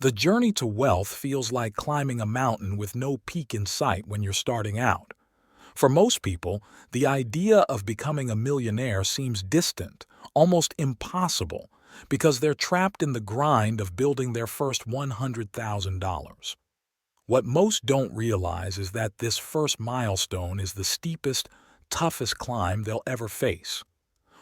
The journey to wealth feels like climbing a mountain with no peak in sight when you're starting out. For most people, the idea of becoming a millionaire seems distant, almost impossible, because they're trapped in the grind of building their first $100,000. What most don't realize is that this first milestone is the steepest, toughest climb they'll ever face.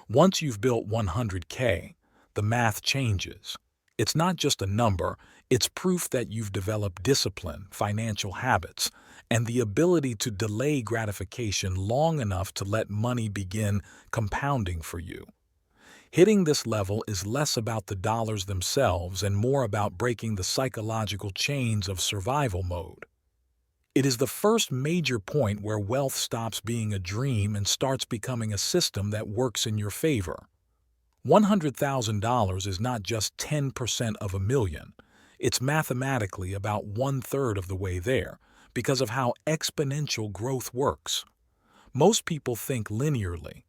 Once you've built 100K, the math changes. It's not just a number, it's proof that you've developed discipline, financial habits, and the ability to delay gratification long enough to let money begin compounding for you. Hitting this level is less about the dollars themselves and more about breaking the psychological chains of survival mode. It is the first major point where wealth stops being a dream and starts becoming a system that works in your favor. $100,000 is not just 10% of a million. It's mathematically about one-third of the way there because of how exponential growth works. Most people think linearly.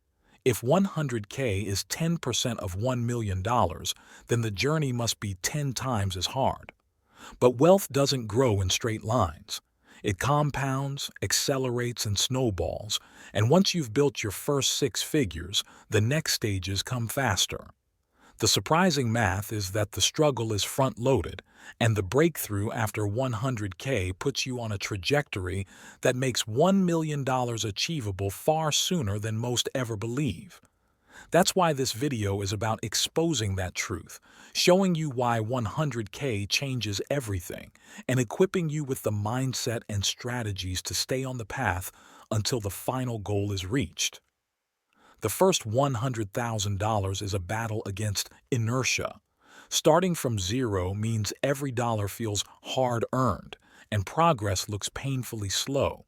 If 100K is 10% of $1 million, then the journey must be 10 times as hard. But wealth doesn't grow in straight lines. It compounds, accelerates, and snowballs, and once you've built your first 6 figures, the next stages come faster. The surprising math is that the struggle is front-loaded, and the breakthrough after 100K puts you on a trajectory that makes $1 million achievable far sooner than most ever believe. That's why this video is about exposing that truth, showing you why 100K changes everything, and equipping you with the mindset and strategies to stay on the path until the final goal is reached. The first $100,000 is a battle against inertia. Starting from zero means every dollar feels hard-earned, and progress looks painfully slow.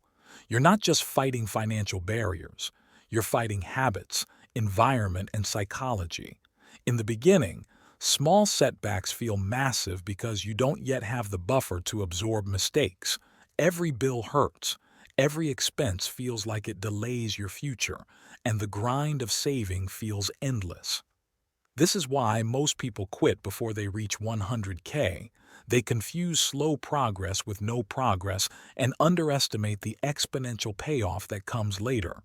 You're not just fighting financial barriers. You're fighting habits, environment, and psychology. In the beginning, small setbacks feel massive because you don't yet have the buffer to absorb mistakes. Every bill hurts. Every expense feels like it delays your future, and the grind of saving feels endless. This is why most people quit before they reach 100K. They confuse slow progress with no progress and underestimate the exponential payoff that comes later.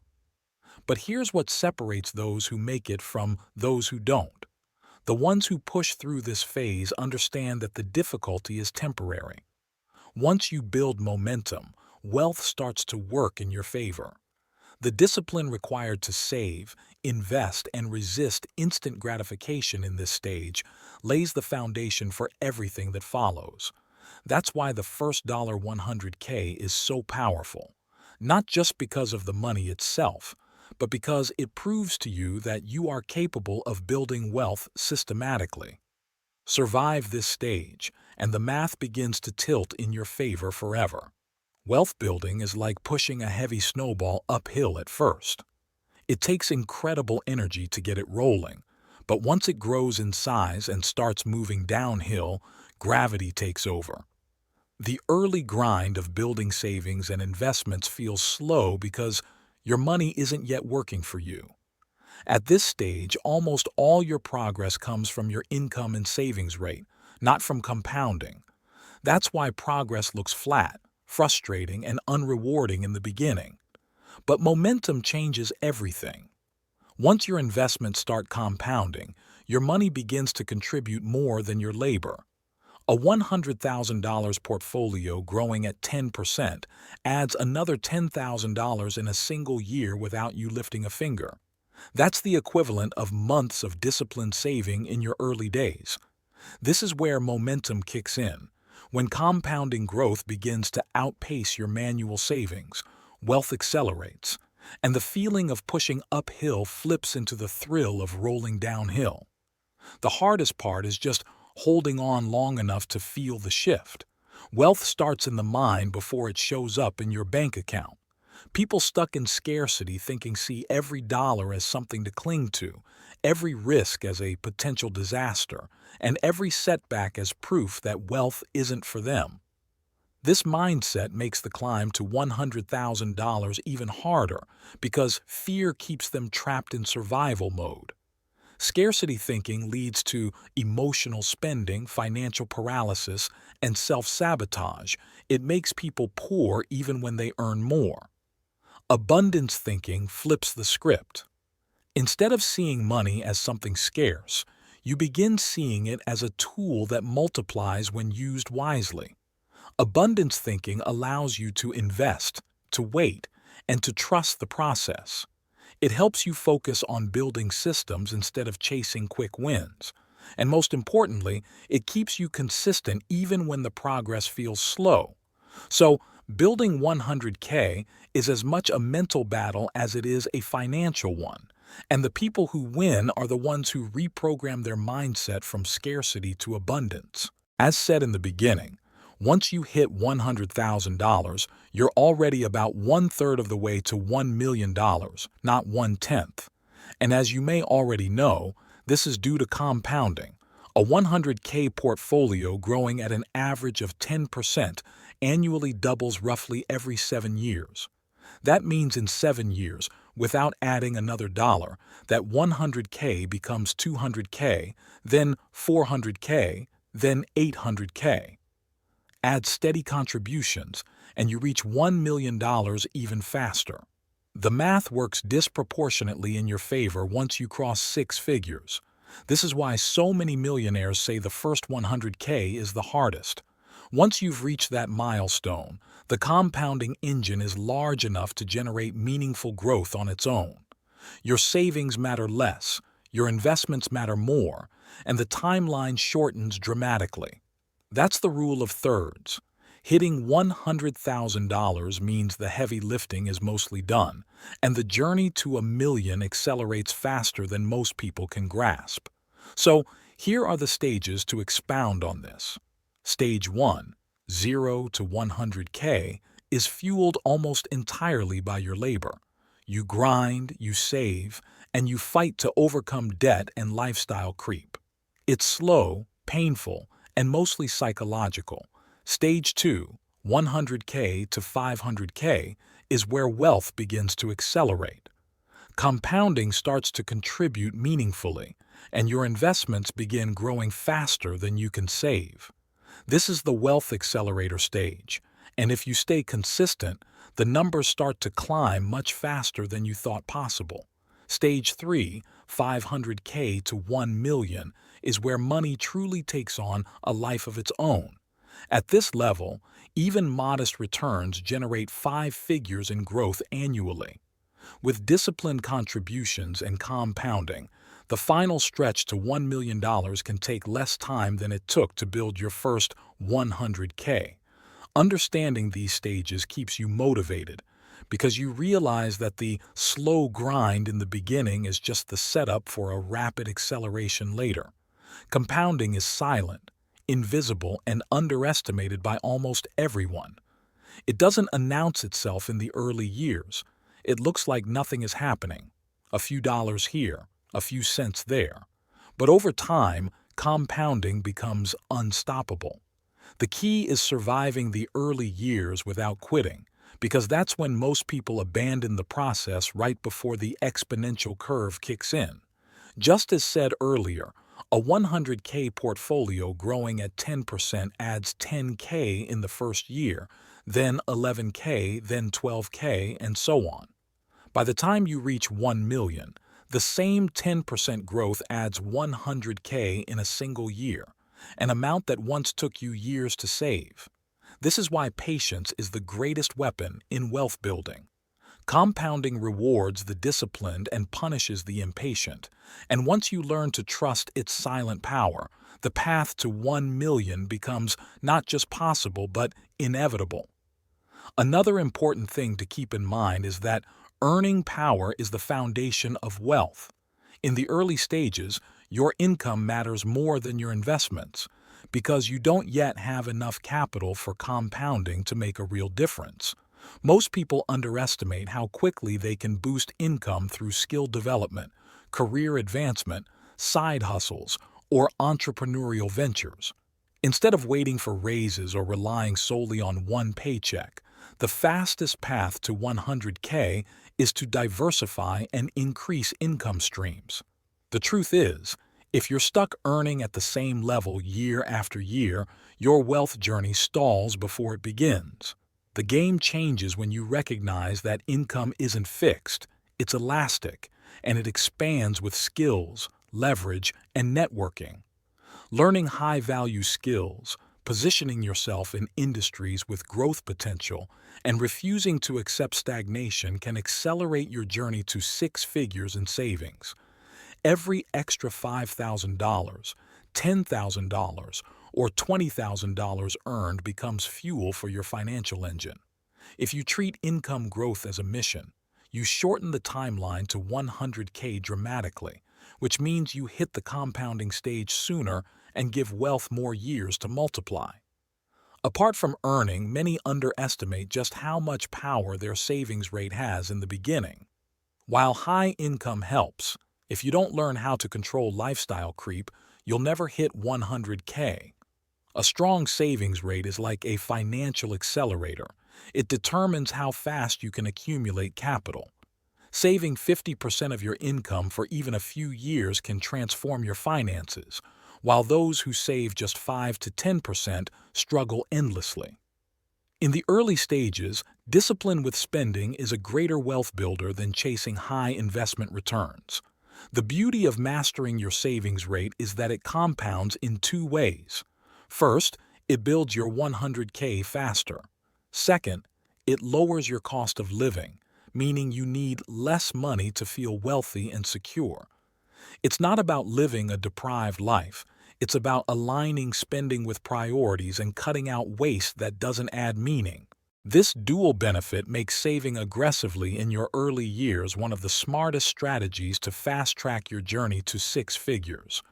But here's what separates those who make it from those who don't. The ones who push through this phase understand that the difficulty is temporary. Once you build momentum, wealth starts to work in your favor. The discipline required to save, invest, and resist instant gratification in this stage lays the foundation for everything that follows. That's why the first $100K is so powerful, not just because of the money itself, but because it proves to you that you are capable of building wealth systematically. Survive this stage, and the math begins to tilt in your favor forever. Wealth building is like pushing a heavy snowball uphill at first. It takes incredible energy to get it rolling, but once it grows in size and starts moving downhill, gravity takes over. The early grind of building savings and investments feels slow because your money isn't yet working for you. At this stage, almost all your progress comes from your income and savings rate, not from compounding. That's why progress looks flat, frustrating, and unrewarding in the beginning. But momentum changes everything. Once your investments start compounding, your money begins to contribute more than your labor. A $100,000 portfolio growing at 10% adds another $10,000 in a single year without you lifting a finger. That's the equivalent of months of disciplined saving in your early days. This is where momentum kicks in. When compounding growth begins to outpace your manual savings, wealth accelerates, and the feeling of pushing uphill flips into the thrill of rolling downhill. The hardest part is just holding on long enough to feel the shift. Wealth starts in the mind before it shows up in your bank account. People stuck in scarcity see every dollar as something to cling to, every risk as a potential disaster, and every setback as proof that wealth isn't for them. This mindset makes the climb to $100,000 even harder because fear keeps them trapped in survival mode. Scarcity thinking leads to emotional spending, financial paralysis, and self-sabotage. It makes people poor even when they earn more. Abundance thinking flips the script. Instead of seeing money as something scarce, you begin seeing it as a tool that multiplies when used wisely. Abundance thinking allows you to invest, to wait, and to trust the process. It helps you focus on building systems instead of chasing quick wins. And most importantly, it keeps you consistent even when the progress feels slow. So, building 100K is as much a mental battle as it is a financial one. And the people who win are the ones who reprogram their mindset from scarcity to abundance. As said in the beginning, once you hit $100,000, you're already about 1/3 of the way to $1 million, not 1/10. And as you may already know, this is due to compounding. A 100K portfolio growing at an average of 10% annually doubles roughly every 7 years. That means in 7 years, without adding another dollar, that 100K becomes 200K, then 400K, then 800K. Add steady contributions, and you reach $1 million even faster. The math works disproportionately in your favor once you cross 6 figures. This is why so many millionaires say the first 100K is the hardest. Once you've reached that milestone, the compounding engine is large enough to generate meaningful growth on its own. Your savings matter less, your investments matter more, and the timeline shortens dramatically. That's the rule of thirds. Hitting $100,000 means the heavy lifting is mostly done, and the journey to $1 million accelerates faster than most people can grasp. So, here are the stages to expound on this. Stage 1, 0 to 100K, is fueled almost entirely by your labor. You grind, you save, and you fight to overcome debt and lifestyle creep. It's slow, painful, and mostly psychological. Stage 2, 100K to 500K, is where wealth begins to accelerate. Compounding starts to contribute meaningfully, and your investments begin growing faster than you can save. This is the wealth accelerator stage, and if you stay consistent, the numbers start to climb much faster than you thought possible. Stage 3, 500K to 1 million, is where money truly takes on a life of its own. At this level, even modest returns generate 5 figures in growth annually. With disciplined contributions and compounding, the final stretch to $1 million can take less time than it took to build your first 100K. Understanding these stages keeps you motivated because you realize that the slow grind in the beginning is just the setup for a rapid acceleration later. Compounding is silent, invisible, and underestimated by almost everyone. It doesn't announce itself in the early years. It looks like nothing is happening. A few dollars here, a few cents there. But over time, compounding becomes unstoppable. The key is surviving the early years without quitting, because that's when most people abandon the process right before the exponential curve kicks in. Just as said earlier, a 100K portfolio growing at 10% adds 10K in the first year, then 11K, then 12K, and so on. By the time you reach 1 million, the same 10% growth adds 100K in a single year, an amount that once took you years to save. This is why patience is the greatest weapon in wealth building. Compounding rewards the disciplined and punishes the impatient, and once you learn to trust its silent power, the path to 1 million becomes not just possible but inevitable. Another important thing to keep in mind is that earning power is the foundation of wealth. In the early stages, your income matters more than your investments, because you don't yet have enough capital for compounding to make a real difference. Most people underestimate how quickly they can boost income through skill development, career advancement, side hustles, or entrepreneurial ventures. Instead of waiting for raises or relying solely on one paycheck, the fastest path to 100K is to diversify and increase income streams. The truth is, if you're stuck earning at the same level year after year, your wealth journey stalls before it begins. The game changes when you recognize that income isn't fixed, it's elastic, and it expands with skills, leverage, and networking. Learning high-value skills, positioning yourself in industries with growth potential, and refusing to accept stagnation can accelerate your journey to six figures in savings. Every extra $5,000, $10,000, or $20,000 earned becomes fuel for your financial engine. If you treat income growth as a mission, you shorten the timeline to 100K dramatically, which means you hit the compounding stage sooner and give wealth more years to multiply. Apart from earning, many underestimate just how much power their savings rate has in the beginning. While high income helps, if you don't learn how to control lifestyle creep, you'll never hit 100K. A strong savings rate is like a financial accelerator. It determines how fast you can accumulate capital. Saving 50% of your income for even a few years can transform your finances, while those who save just 5 to 10% struggle endlessly. In the early stages, discipline with spending is a greater wealth builder than chasing high investment returns. The beauty of mastering your savings rate is that it compounds in two ways. First, it builds your 100K faster. Second, it lowers your cost of living, meaning you need less money to feel wealthy and secure. It's not about living a deprived life. It's about aligning spending with priorities and cutting out waste that doesn't add meaning. This dual benefit makes saving aggressively in your early years one of the smartest strategies to fast-track your journey to six figures.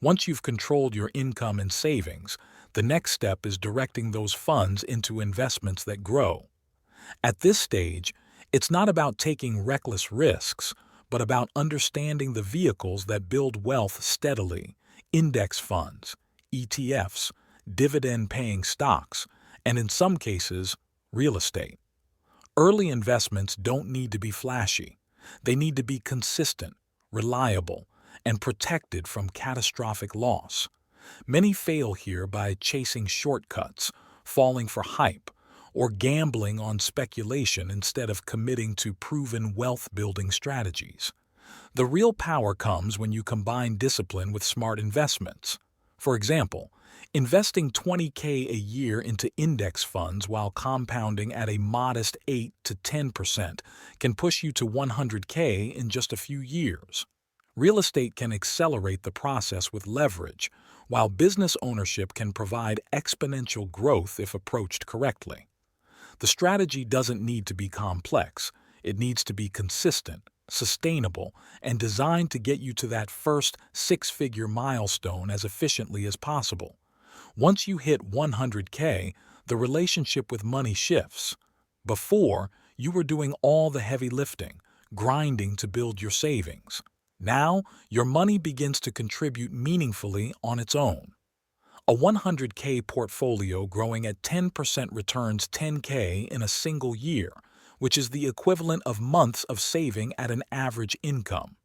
Once you've controlled your income and savings, the next step is directing those funds into investments that grow. At this stage, it's not about taking reckless risks, but about understanding the vehicles that build wealth steadily: index funds, ETFs, dividend-paying stocks, and in some cases, real estate. Early investments don't need to be flashy. They need to be consistent, reliable, and protected from catastrophic loss. Many fail here by chasing shortcuts, falling for hype, or gambling on speculation instead of committing to proven wealth-building strategies. The real power comes when you combine discipline with smart investments. For example, investing 20K a year into index funds while compounding at a modest 8 to 10% can push you to 100K in just a few years. Real estate can accelerate the process with leverage, while business ownership can provide exponential growth if approached correctly. The strategy doesn't need to be complex. It needs to be consistent, sustainable, and designed to get you to that first six-figure milestone as efficiently as possible. Once you hit 100K, the relationship with money shifts. Before, you were doing all the heavy lifting, grinding to build your savings. Now, your money begins to contribute meaningfully on its own. A 100K portfolio growing at 10% returns 10K in a single year, which is the equivalent of months of saving at an average income.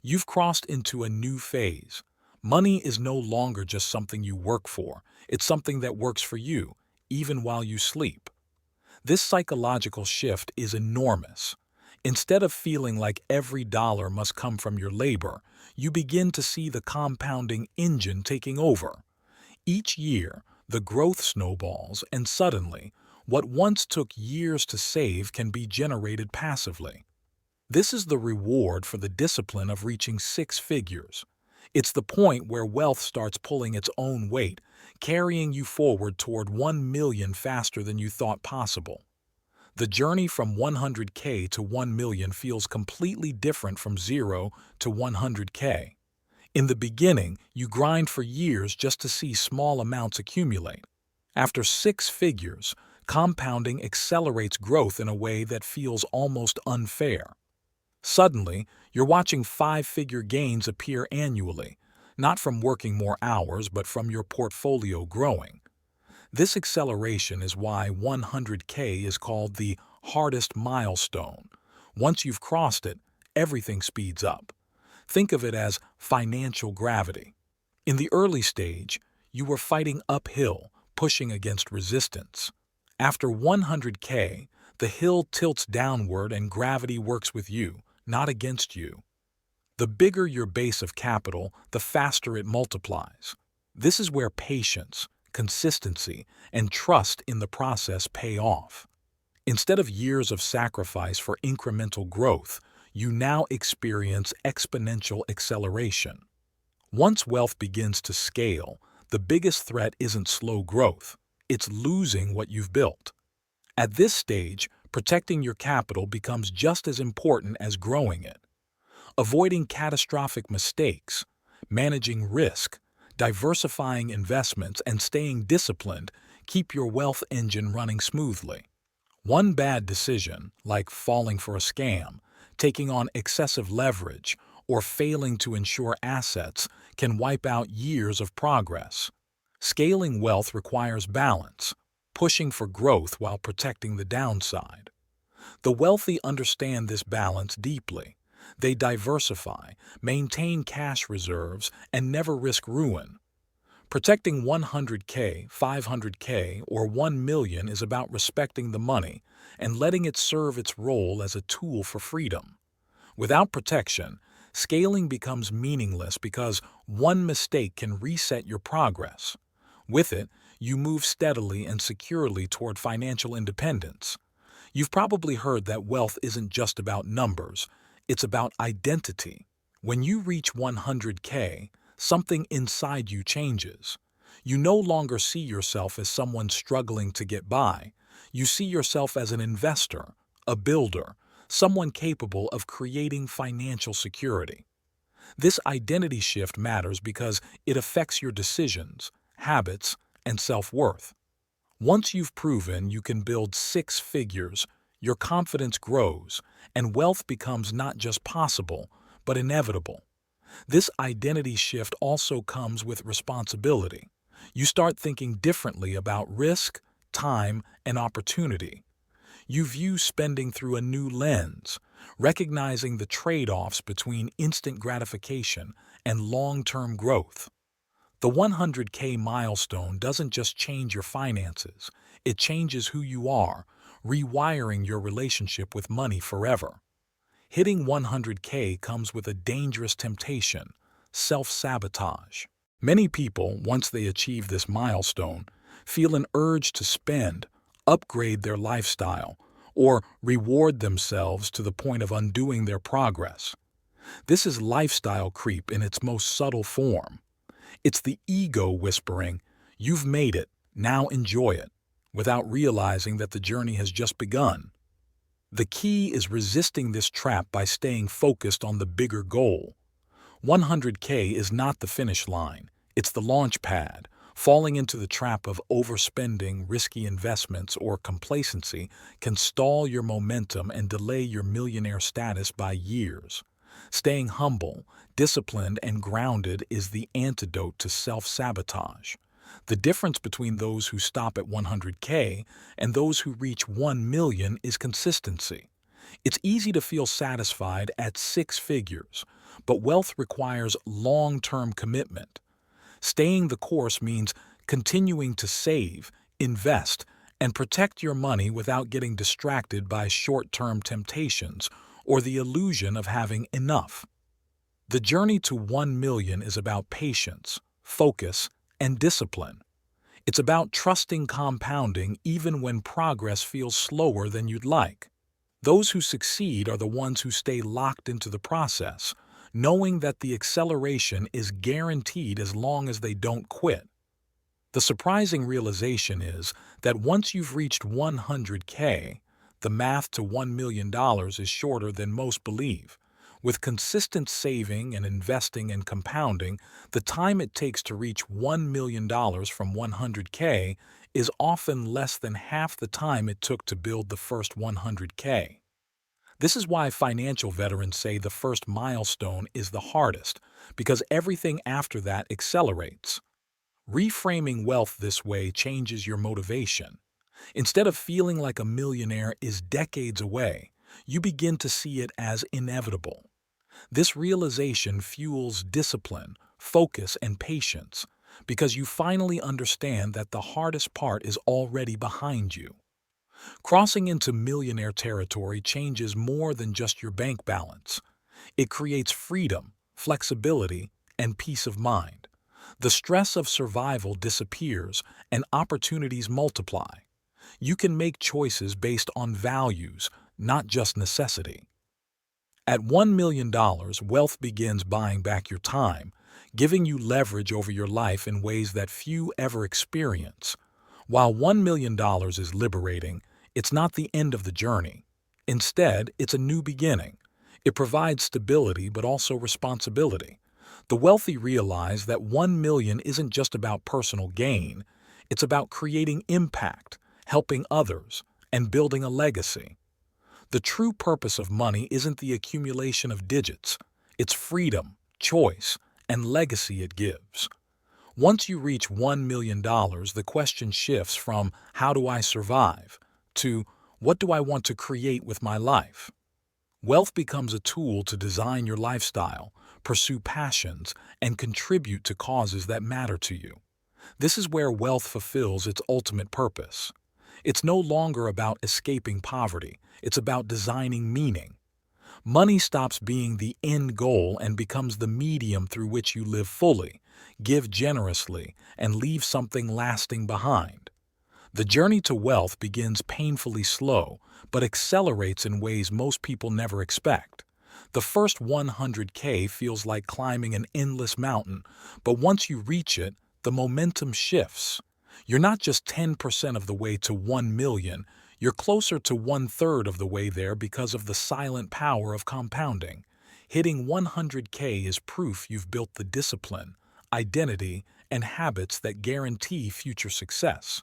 You've crossed into a new phase. Money is no longer just something you work for. It's something that works for you, even while you sleep. This psychological shift is enormous. Instead of feeling like every dollar must come from your labor, you begin to see the compounding engine taking over. Each year, the growth snowballs, and suddenly, what once took years to save can be generated passively. This is the reward for the discipline of reaching six figures. It's the point where wealth starts pulling its own weight, carrying you forward toward 1 million faster than you thought possible. The journey from 100K to 1 million feels completely different from 0 to 100K. In the beginning, you grind for years just to see small amounts accumulate. After six figures, compounding accelerates growth in a way that feels almost unfair. Suddenly, you're watching five-figure gains appear annually, not from working more hours but from your portfolio growing. This acceleration is why 100K is called the hardest milestone. Once you've crossed it, everything speeds up. Think of it as financial gravity. In the early stage, you were fighting uphill, pushing against resistance. After 100K, the hill tilts downward and gravity works with you, not against you. The bigger your base of capital, the faster it multiplies. This is where patience, consistency, and trust in the process pay off. Instead of years of sacrifice for incremental growth, you now experience exponential acceleration. Once wealth begins to scale, the biggest threat isn't slow growth, it's losing what you've built. At this stage, protecting your capital becomes just as important as growing it. Avoiding catastrophic mistakes, managing risk, diversifying investments, and staying disciplined keep your wealth engine running smoothly. One bad decision, like falling for a scam, taking on excessive leverage, or failing to insure assets, can wipe out years of progress. Scaling wealth requires balance, pushing for growth while protecting the downside. The wealthy understand this balance deeply. They diversify, maintain cash reserves, and never risk ruin. Protecting 100K, 500K, or 1 million is about respecting the money and letting it serve its role as a tool for freedom. Without protection, scaling becomes meaningless because one mistake can reset your progress. With it, you move steadily and securely toward financial independence. You've probably heard that wealth isn't just about numbers, it's about identity. When you reach 100K, something inside you changes. You no longer see yourself as someone struggling to get by. You see yourself as an investor, a builder, someone capable of creating financial security. This identity shift matters because it affects your decisions, habits, and self-worth. Once you've proven you can build 6 figures, your confidence grows, and wealth becomes not just possible, but inevitable. This identity shift also comes with responsibility. You start thinking differently about risk, time, and opportunity. You view spending through a new lens, recognizing the trade-offs between instant gratification and long-term growth. The 100K milestone doesn't just change your finances, it changes who you are, rewiring your relationship with money forever. Hitting 100K comes with a dangerous temptation, self-sabotage. Many people, once they achieve this milestone, feel an urge to spend, upgrade their lifestyle, or reward themselves to the point of undoing their progress. This is lifestyle creep in its most subtle form. It's the ego whispering, "You've made it, now enjoy it," without realizing that the journey has just begun. The key is resisting this trap by staying focused on the bigger goal. 100K is not the finish line, it's the launch pad. Falling into the trap of overspending, risky investments, or complacency can stall your momentum and delay your millionaire status by years. Staying humble, disciplined, and grounded is the antidote to self-sabotage. The difference between those who stop at 100K and those who reach 1 million is consistency. It's easy to feel satisfied at 6 figures, but wealth requires long-term commitment. Staying the course means continuing to save, invest, and protect your money without getting distracted by short-term temptations or the illusion of having enough. The journey to 1 million is about patience, focus, and discipline. It's about trusting compounding even when progress feels slower than you'd like. Those who succeed are the ones who stay locked into the process, knowing that the acceleration is guaranteed as long as they don't quit. The surprising realization is that once you've reached 100K, the math to $1 million is shorter than most believe. With consistent saving and investing and compounding, the time it takes to reach $1 million from 100K is often less than half the time it took to build the first 100K. This is why financial veterans say the first milestone is the hardest, because everything after that accelerates. Reframing wealth this way changes your motivation. Instead of feeling like a millionaire is decades away, you begin to see it as inevitable. This realization fuels discipline, focus, and patience because you finally understand that the hardest part is already behind you. Crossing into millionaire territory changes more than just your bank balance. It creates freedom, flexibility, and peace of mind. The stress of survival disappears and opportunities multiply. You can make choices based on values, not just necessity. At $1 million, wealth begins buying back your time, giving you leverage over your life in ways that few ever experience. While $1 million is liberating, it's not the end of the journey. Instead, it's a new beginning. It provides stability but also responsibility. The wealthy realize that 1 million isn't just about personal gain, it's about creating impact, helping others, and building a legacy. The true purpose of money isn't the accumulation of digits, it's freedom, choice, and legacy it gives. Once you reach $1 million, the question shifts from "how do I survive" to "what do I want to create with my life?" Wealth becomes a tool to design your lifestyle, pursue passions, and contribute to causes that matter to you. This is where wealth fulfills its ultimate purpose. It's no longer about escaping poverty, it's about designing meaning. Money stops being the end goal and becomes the medium through which you live fully, give generously, and leave something lasting behind. The journey to wealth begins painfully slow, but accelerates in ways most people never expect. The first 100K feels like climbing an endless mountain, but once you reach it, the momentum shifts. You're not just 10% of the way to 1 million, you're closer to one-third of the way there because of the silent power of compounding. Hitting 100K is proof you've built the discipline, identity, and habits that guarantee future success.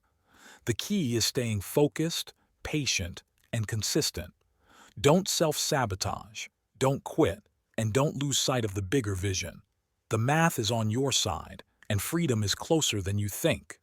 The key is staying focused, patient, and consistent. Don't self-sabotage, don't quit, and don't lose sight of the bigger vision. The math is on your side, and freedom is closer than you think.